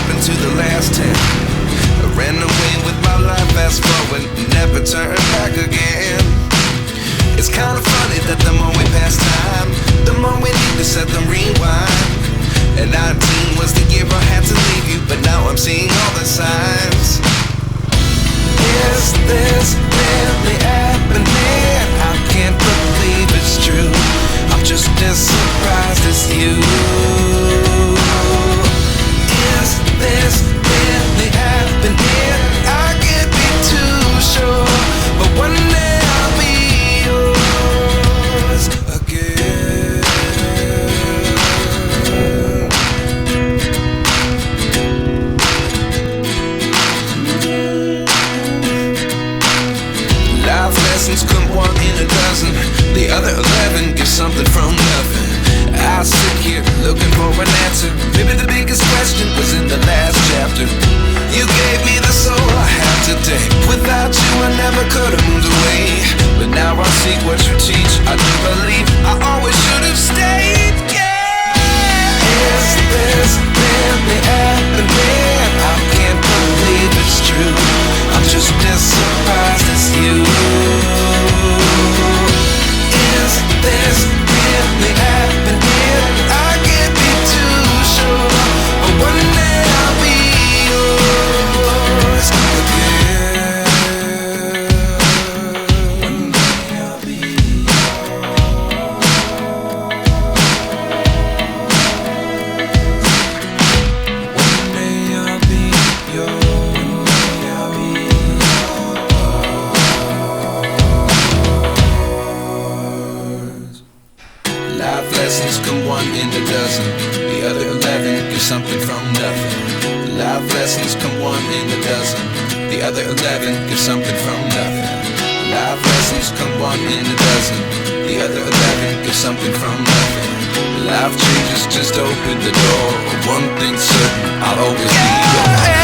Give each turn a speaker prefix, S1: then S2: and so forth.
S1: happened to the last 10? I ran away with my life, fast forward, never turn back again. It's kind of funny that the more we pass time, the more we need to set them rewind. And 19 was the year I had to leave you, but now I'm seeing all the signs. Is this really happening? I can't believe it's true. I'm just as surprised as you. Is this really happening? I can't be too sure, but one day I'll be yours again. Life lessons come one in a dozen. The other 11 give something from nothing. I sit here looking for an answer. Maybe the biggest question was in the last chapter. You gave me the soul I have today. Without you I never could have moved away. But now I see what you teach. I do believe I always should have stayed. Yeah. Is this really happening? I can't believe it's true. I'm just as surprised as you. Is this really happening? I can't be too sure, but one day I'll be yours again. One day I'll be yours. One day I'll be yours. One day I'll be yours. Life lessons come one in a dozen. The other 11 give something from nothing. Life lessons come one in a dozen. The other 11 give something from nothing. Life lessons come one in a dozen. The other 11 give something from nothing. Life changes just open the door. One thing's certain, I'll always be yours.